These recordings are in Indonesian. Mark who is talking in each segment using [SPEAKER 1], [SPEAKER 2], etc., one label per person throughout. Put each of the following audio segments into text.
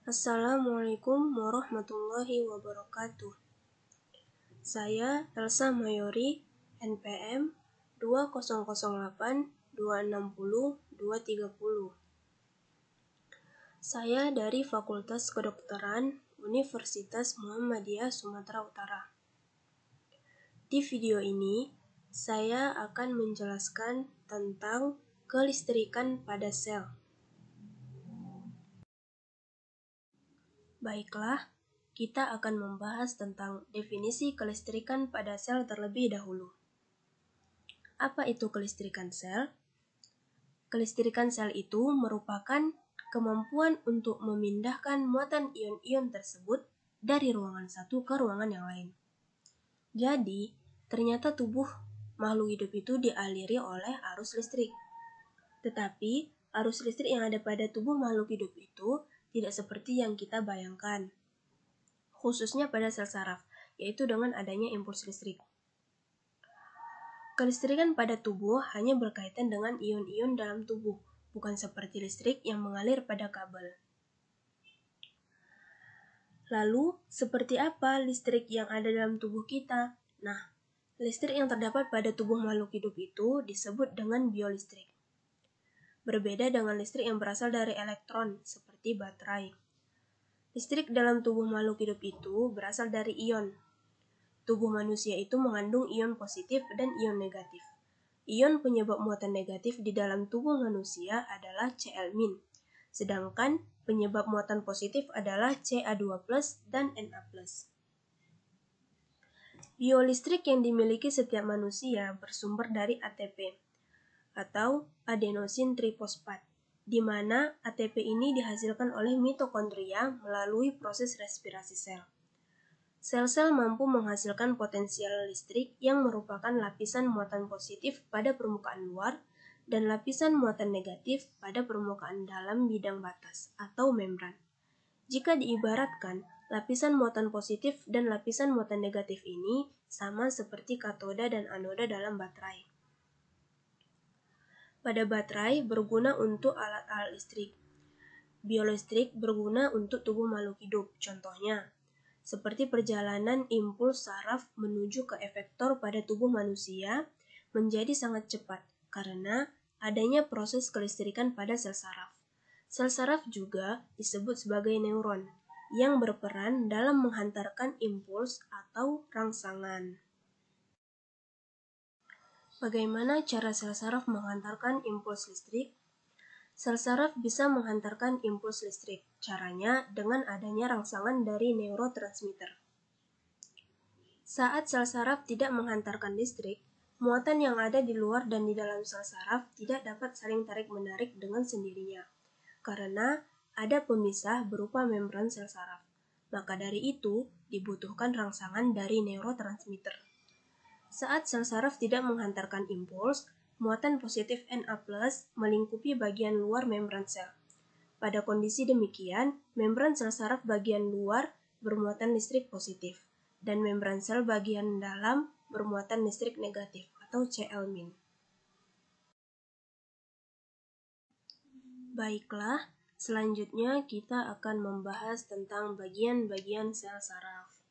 [SPEAKER 1] Assalamualaikum warahmatullahi wabarakatuh. Saya Elsa Mayori, NPM 2008260230. Saya dari Fakultas Kedokteran Universitas Muhammadiyah Sumatera Utara. Di video ini, saya akan menjelaskan tentang kelistrikan pada sel. Baiklah, kita akan membahas tentang definisi kelistrikan pada sel terlebih dahulu. Apa itu kelistrikan sel? Kelistrikan sel itu merupakan kemampuan untuk memindahkan muatan ion-ion tersebut dari ruangan satu ke ruangan yang lain. Jadi, ternyata tubuh makhluk hidup itu dialiri oleh arus listrik. Tetapi, arus listrik yang ada pada tubuh makhluk hidup itu tidak seperti yang kita bayangkan, khususnya pada sel saraf, yaitu dengan adanya impuls listrik. Kelistrikan pada tubuh hanya berkaitan dengan ion-ion dalam tubuh, bukan seperti listrik yang mengalir pada kabel. Lalu, seperti apa listrik yang ada dalam tubuh kita? Nah, listrik yang terdapat pada tubuh makhluk hidup itu disebut dengan biolistrik. Berbeda dengan listrik yang berasal dari elektron, seperti baterai. Listrik dalam tubuh makhluk hidup itu berasal dari ion. Tubuh manusia itu mengandung ion positif dan ion negatif. Ion penyebab muatan negatif di dalam tubuh manusia adalah Cl-, sedangkan penyebab muatan positif adalah Ca2+ dan Na+. Biolistrik yang dimiliki setiap manusia bersumber dari ATP, atau adenosin trifosfat, di mana ATP ini dihasilkan oleh mitokondria melalui proses respirasi sel. Sel-sel mampu menghasilkan potensial listrik yang merupakan lapisan muatan positif pada permukaan luar dan lapisan muatan negatif pada permukaan dalam bidang batas atau membran. Jika diibaratkan, lapisan muatan positif dan lapisan muatan negatif ini sama seperti katoda dan anoda dalam baterai. Pada baterai berguna untuk alat-alat listrik. Biolistrik berguna untuk tubuh makhluk hidup, contohnya seperti perjalanan impuls saraf menuju ke efektor pada tubuh manusia menjadi sangat cepat karena adanya proses kelistrikan pada sel saraf. Sel saraf juga disebut sebagai neuron yang berperan dalam menghantarkan impuls atau rangsangan. Bagaimana cara sel saraf menghantarkan impuls listrik? Sel saraf bisa menghantarkan impuls listrik. Caranya dengan adanya rangsangan dari neurotransmitter. Saat sel saraf tidak menghantarkan listrik, muatan yang ada di luar dan di dalam sel saraf tidak dapat saling tarik-menarik dengan sendirinya, karena ada pemisah berupa membran sel saraf. Maka dari itu, dibutuhkan rangsangan dari neurotransmitter. Saat sel saraf tidak menghantarkan impuls, muatan positif Na+ melingkupi bagian luar membran sel. Pada kondisi demikian, membran sel saraf bagian luar bermuatan listrik positif, dan membran sel bagian dalam bermuatan listrik negatif atau Cl-. Baiklah, selanjutnya kita akan membahas tentang bagian-bagian sel saraf.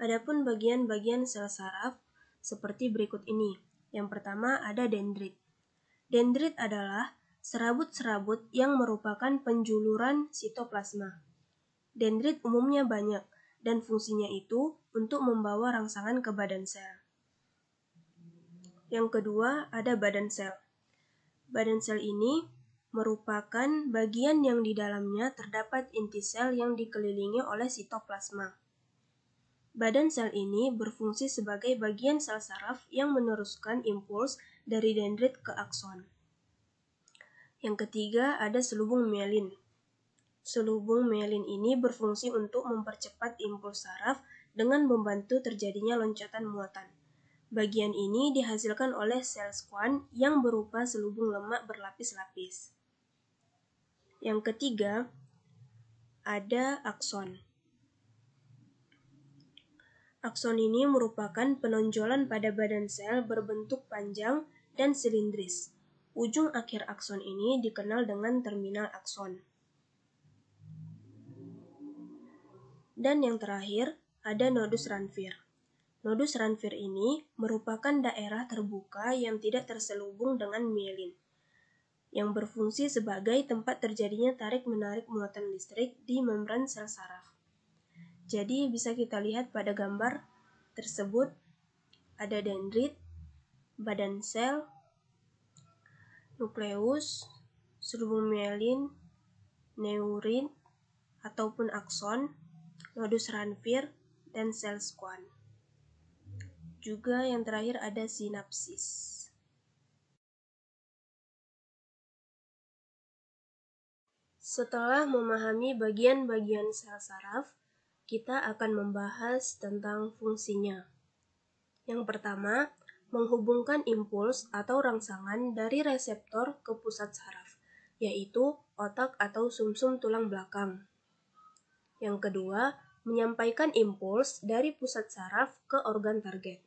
[SPEAKER 1] Adapun bagian-bagian sel saraf seperti berikut ini. Yang pertama ada dendrit. Dendrit adalah serabut-serabut yang merupakan penjuluran sitoplasma. Dendrit umumnya banyak dan fungsinya itu untuk membawa rangsangan ke badan sel. Yang kedua ada badan sel. Badan sel ini merupakan bagian yang di dalamnya terdapat inti sel yang dikelilingi oleh sitoplasma. Badan sel ini berfungsi sebagai bagian sel saraf yang meneruskan impuls dari dendrit ke akson. Yang ketiga ada selubung myelin. Selubung myelin ini berfungsi untuk mempercepat impuls saraf dengan membantu terjadinya loncatan muatan. Bagian ini dihasilkan oleh sel schwann yang berupa selubung lemak berlapis-lapis. Yang ketiga ada akson. Akson ini merupakan penonjolan pada badan sel berbentuk panjang dan silindris. Ujung akhir akson ini dikenal dengan terminal akson. Dan yang terakhir, ada nodus Ranvier. Nodus Ranvier ini merupakan daerah terbuka yang tidak terselubung dengan mielin, yang berfungsi sebagai tempat terjadinya tarik-menarik muatan listrik di membran sel saraf. Jadi bisa kita lihat pada gambar tersebut ada dendrit, badan sel, nukleus, selubung mielin, neurin ataupun akson, nodus Ranvier, dan sel Schwann. Juga yang terakhir ada sinapsis. Setelah memahami bagian-bagian sel saraf, kita akan membahas tentang fungsinya. Yang pertama, menghubungkan impuls atau rangsangan dari reseptor ke pusat saraf, yaitu otak atau sumsum tulang belakang. Yang kedua, menyampaikan impuls dari pusat saraf ke organ target.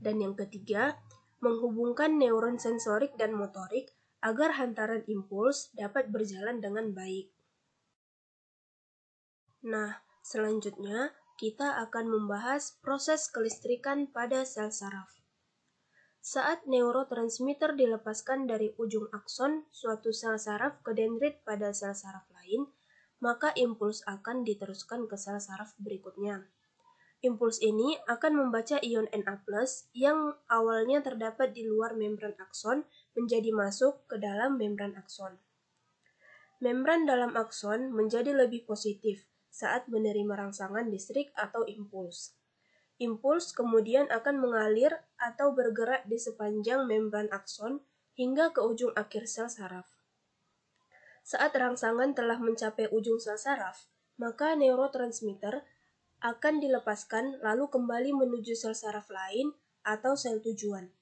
[SPEAKER 1] Dan yang ketiga, menghubungkan neuron sensorik dan motorik agar hantaran impuls dapat berjalan dengan baik. Nah, selanjutnya kita akan membahas proses kelistrikan pada sel saraf. Saat neurotransmitter dilepaskan dari ujung akson suatu sel saraf ke dendrit pada sel saraf lain, maka impuls akan diteruskan ke sel saraf berikutnya. Impuls ini akan membaca ion Na+ yang awalnya terdapat di luar membran akson menjadi masuk ke dalam membran akson. Membran dalam akson menjadi lebih positif saat menerima rangsangan listrik atau impuls. Impuls kemudian akan mengalir atau bergerak di sepanjang membran akson hingga ke ujung akhir sel saraf. Saat rangsangan telah mencapai ujung sel saraf, maka neurotransmitter akan dilepaskan lalu kembali menuju sel saraf lain atau sel tujuan.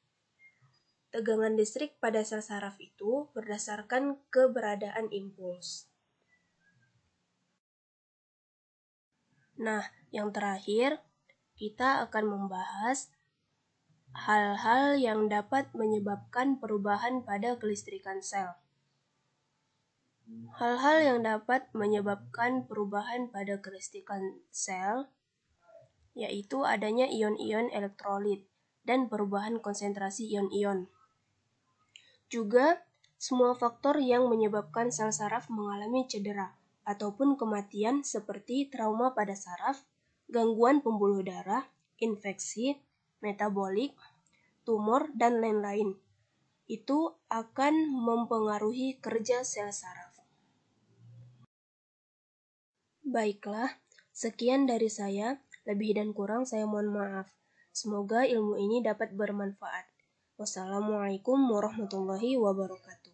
[SPEAKER 1] Tegangan listrik pada sel saraf itu berdasarkan keberadaan impuls. Nah, yang terakhir, kita akan membahas hal-hal yang dapat menyebabkan perubahan pada kelistrikan sel. Hal-hal yang dapat menyebabkan perubahan pada kelistrikan sel yaitu adanya ion-ion elektrolit dan perubahan konsentrasi ion-ion. Juga, semua faktor yang menyebabkan sel saraf mengalami cedera ataupun kematian seperti trauma pada saraf, gangguan pembuluh darah, infeksi, metabolik, tumor, dan lain-lain. Itu akan mempengaruhi kerja sel saraf. Baiklah, sekian dari saya. Lebih dan kurang saya mohon maaf. Semoga ilmu ini dapat bermanfaat. Wassalamualaikum warahmatullahi wabarakatuh.